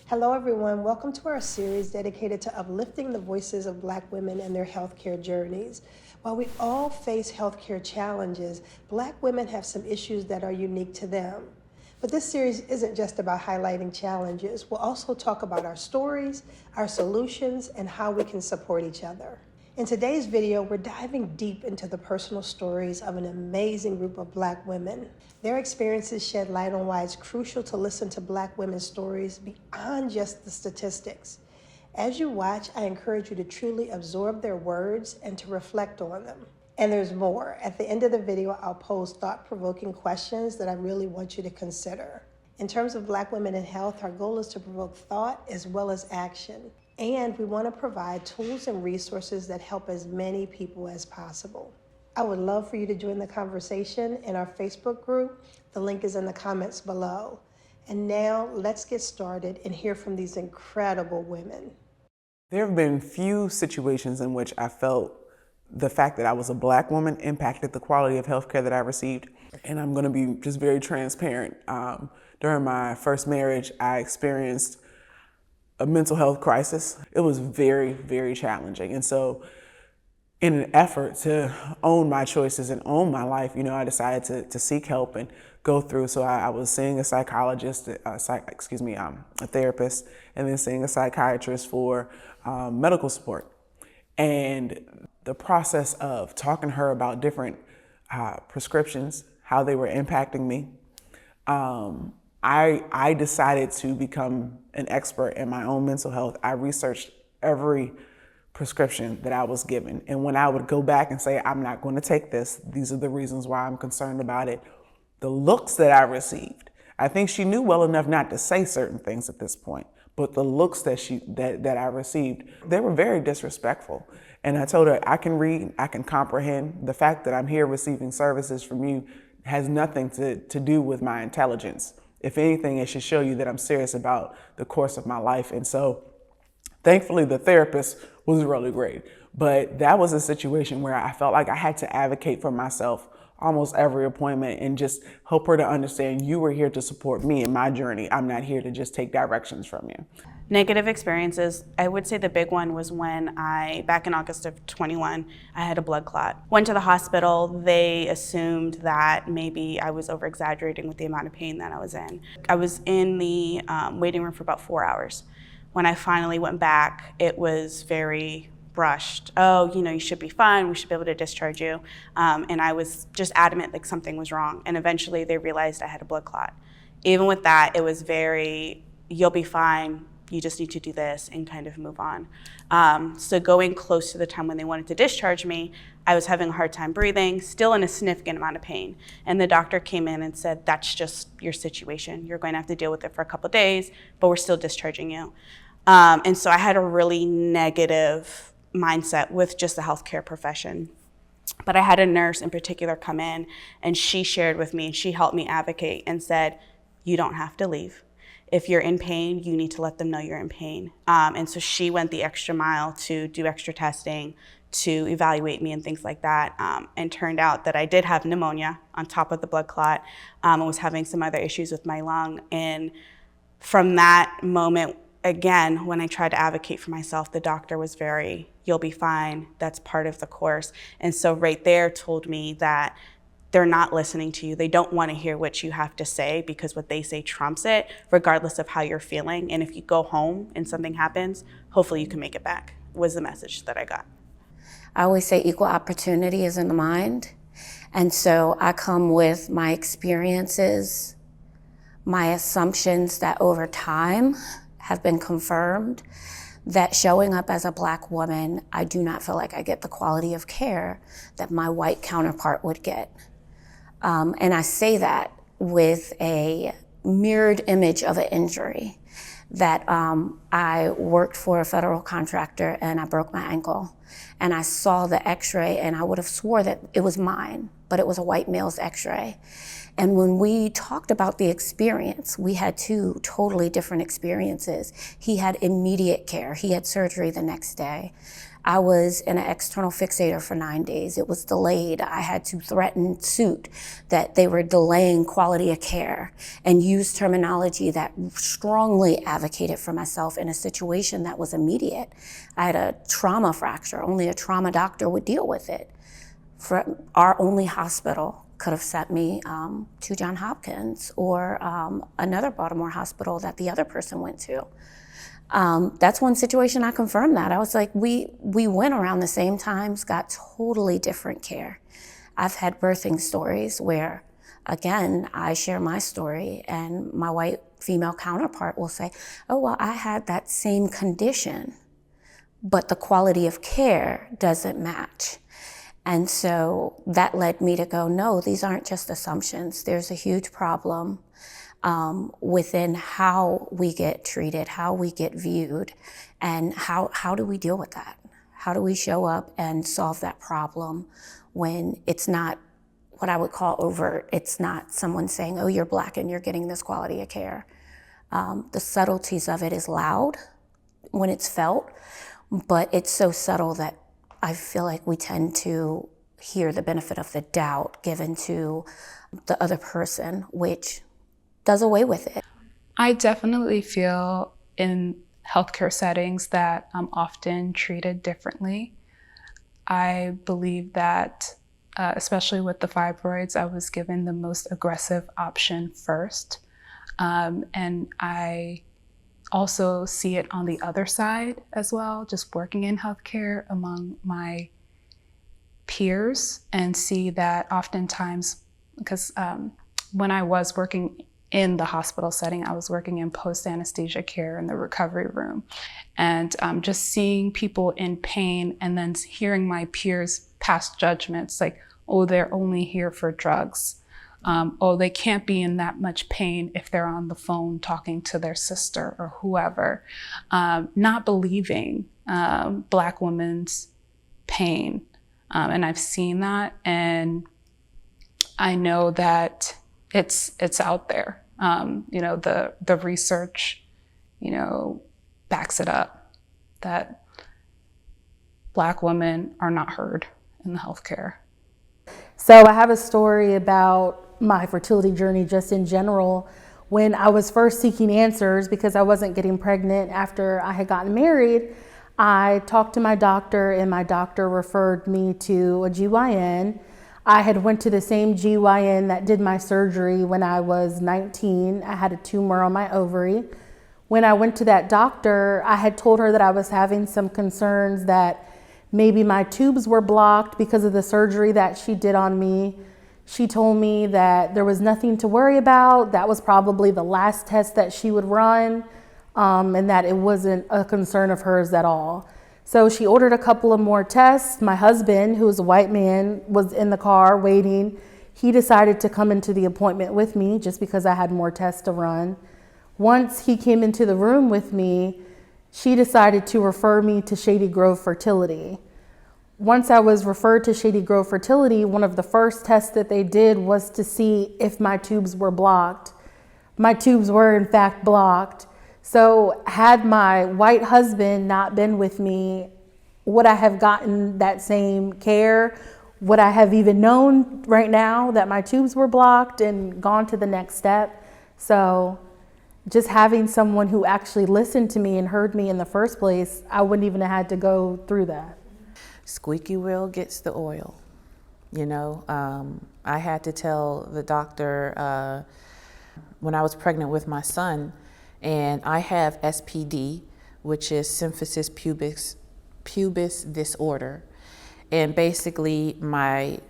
Hello everyone, welcome to our series dedicated to uplifting the voices of Black women and their healthcare journeys. While we all face healthcare challenges, Black women have some issues that are unique to them. But this series isn't just about highlighting challenges. We'll also talk about our stories, our solutions, and how we can support each other. In today's video, we're diving deep into the personal stories of an amazing group of Black women. Their experiences shed light on why it's crucial to listen to Black women's stories beyond just the statistics. As you watch, I encourage you to truly absorb their words and to reflect on them. And there's more. At the end of the video, I'll pose thought-provoking questions that I really want you to consider. In terms of Black women in health, our goal is to provoke thought as well as action. And we want to provide tools and resources that help as many people as possible. I would love for you to join the conversation in our Facebook group. The link is in the comments below. And now let's get started and hear from these incredible women. There have been few situations in which I felt the fact that I was a Black woman impacted the quality of healthcare that I received. And I'm going to be just very transparent. During my first marriage, I experienced a mental health crisis. It was very, very challenging. And so in an effort to own my choices and own my life, I decided to seek help and go through. So I was seeing a psychologist, a therapist, and then seeing a psychiatrist for medical support. And the process of talking to her about different prescriptions, how they were impacting me, I decided to become an expert in my own mental health. I researched every prescription that I was given. And when I would go back and say, I'm not going to take this, these are the reasons why I'm concerned about it, the looks that I received, I think she knew well enough not to say certain things at this point, but the looks that I received, they were very disrespectful. And I told her, I can read, I can comprehend. The fact that I'm here receiving services from you has nothing to do with my intelligence. If anything, it should show you that I'm serious about the course of my life. And so thankfully, the therapist was really great. But that was a situation where I felt like I had to advocate for myself almost every appointment and just help her to understand you were here to support me in my journey. I'm not here to just take directions from you. Negative experiences, I would say the big one was when back in August of 21, I had a blood clot. Went to the hospital, they assumed that maybe I was over-exaggerating with the amount of pain that I was in. I was in the waiting room for about 4 hours. When I finally went back, it was very rushed. Oh, you should be fine, we should be able to discharge you. And I was just adamant like something was wrong. And eventually they realized I had a blood clot. Even with that, it was very, you'll be fine, you just need to do this and kind of move on. So going close to the time when they wanted to discharge me, I was having a hard time breathing, still in a significant amount of pain. And the doctor came in and said, that's just your situation. You're going to have to deal with it for a couple of days, but we're still discharging you. And so I had a really negative mindset with just the healthcare profession. But I had a nurse in particular come in and she shared with me and she helped me advocate and said, you don't have to leave. If you're in pain, you need to let them know you're in pain. And so she went the extra mile to do extra testing, to evaluate me and things like that. And turned out that I did have pneumonia on top of the blood clot. I was having some other issues with my lung. And from that moment, again, when I tried to advocate for myself, the doctor was very, you'll be fine, that's part of the course. And so right there told me that they're not listening to you. They don't want to hear what you have to say because what they say trumps it, regardless of how you're feeling. And if you go home and something happens, hopefully you can make it back, was the message that I got. I always say equal opportunity is in the mind. And so I come with my experiences, my assumptions that over time have been confirmed, that showing up as a Black woman, I do not feel like I get the quality of care that my white counterpart would get. And I say that with a mirrored image of an injury that I worked for a federal contractor and I broke my ankle. And I saw the x-ray and I would have swore that it was mine, but it was a white male's x-ray. And when we talked about the experience, we had two totally different experiences. He had immediate care. He had surgery the next day. I was in an external fixator for 9 days. It was delayed. I had to threaten suit that they were delaying quality of care and use terminology that strongly advocated for myself in a situation that was immediate. I had a trauma fracture. Only a trauma doctor would deal with it. For our only hospital could have sent me to Johns Hopkins or another Baltimore hospital that the other person went to. That's one situation I confirmed that. I was like, we went around the same times, got totally different care. I've had birthing stories where, again, I share my story and my white female counterpart will say, oh, well, I had that same condition, but the quality of care doesn't match. And so that led me to go, no, these aren't just assumptions. There's a huge problem within how we get treated, how we get viewed, and how do we deal with that? How do we show up and solve that problem when it's not what I would call overt? It's not someone saying, oh, you're Black and you're getting this quality of care. The subtleties of it is loud when it's felt, but it's so subtle that I feel like we tend to hear the benefit of the doubt given to the other person, which does away with it. I definitely feel in healthcare settings that I'm often treated differently. I believe that, especially with the fibroids, I was given the most aggressive option first. And I also see it on the other side as well, just working in healthcare among my peers, and see that oftentimes, because when I was working in the hospital setting, I was working in post-anesthesia care in the recovery room, and just seeing people in pain and then hearing my peers pass judgments like, oh, they're only here for drugs. Oh, they can't be in that much pain if they're on the phone talking to their sister or whoever. Not believing Black women's pain. And I've seen that, and I know that it's out there. The research, backs it up that Black women are not heard in the healthcare. So I have a story about my fertility journey just in general. When I was first seeking answers because I wasn't getting pregnant after I had gotten married, I talked to my doctor and my doctor referred me to a GYN. I had went to the same GYN that did my surgery when I was 19. I had a tumor on my ovary. When I went to that doctor, I had told her that I was having some concerns that maybe my tubes were blocked because of the surgery that she did on me. She told me that there was nothing to worry about. That was probably the last test that she would run, and that it wasn't a concern of hers at all. So she ordered a couple of more tests. My husband, who was a white man, was in the car waiting. He decided to come into the appointment with me just because I had more tests to run. Once he came into the room with me, she decided to refer me to Shady Grove Fertility. Once I was referred to Shady Grove Fertility, one of the first tests that they did was to see if my tubes were blocked. My tubes were in fact blocked. So had my white husband not been with me, would I have gotten that same care? Would I have even known right now that my tubes were blocked and gone to the next step? So just having someone who actually listened to me and heard me in the first place, I wouldn't even have had to go through that. Squeaky wheel gets the oil. I had to tell the doctor when I was pregnant with my son, and I have SPD, which is symphysis pubis disorder. And basically my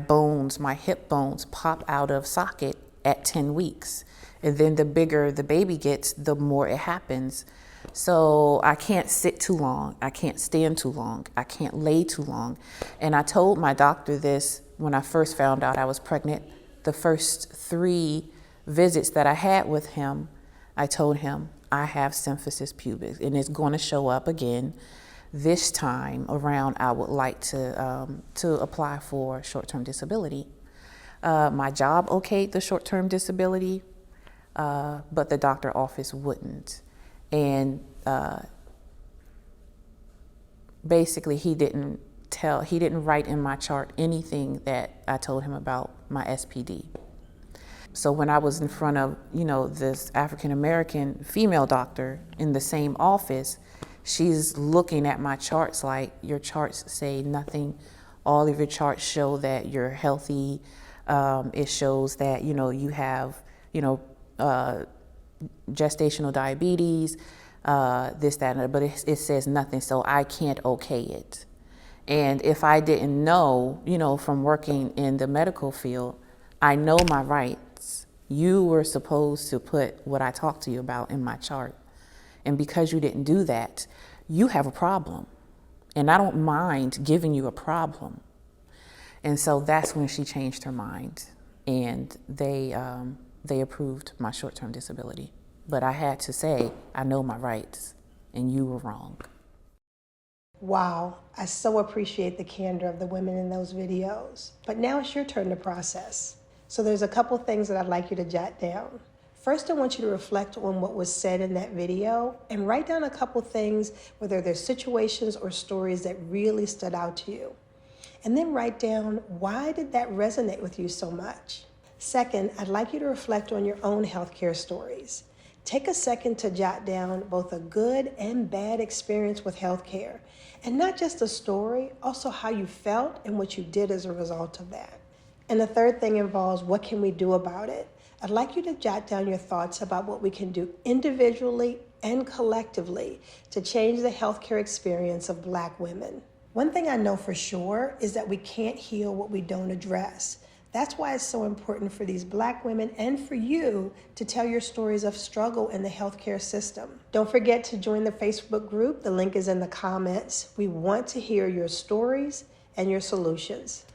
bones, my hip bones pop out of socket at 10 weeks. And then the bigger the baby gets, the more it happens. So I can't sit too long. I can't stand too long. I can't lay too long. And I told my doctor this when I first found out I was pregnant. The first 3 visits that I had with him, I told him, I have symphysis pubis and it's going to show up again. This time around, I would like to apply for short-term disability. My job okayed the short-term disability, but the doctor office wouldn't. And basically he didn't write in my chart anything that I told him about my SPD. So when I was in front of, this African-American female doctor in the same office, she's looking at my charts like, your charts say nothing. All of your charts show that you're healthy. It shows that, you have, gestational diabetes, this, that, and that, but it says nothing, so I can't okay it. And if I didn't know, from working in the medical field, I know my rights. You were supposed to put what I talked to you about in my chart. And because you didn't do that, you have a problem. And I don't mind giving you a problem. And so that's when she changed her mind. And they approved my short-term disability. But I had to say, I know my rights, and you were wrong. Wow, I so appreciate the candor of the women in those videos. But now it's your turn to process. So there's a couple things that I'd like you to jot down. First, I want you to reflect on what was said in that video and write down a couple things, whether there's situations or stories that really stood out to you. And then write down, why did that resonate with you so much? Second, I'd like you to reflect on your own healthcare stories. Take a second to jot down both a good and bad experience with healthcare. And not just a story, also how you felt and what you did as a result of that. And the third thing involves, what can we do about it? I'd like you to jot down your thoughts about what we can do individually and collectively to change the healthcare experience of Black women. One thing I know for sure is that we can't heal what we don't address. That's why it's so important for these Black women and for you to tell your stories of struggle in the healthcare system. Don't forget to join the Facebook group. The link is in the comments. We want to hear your stories and your solutions.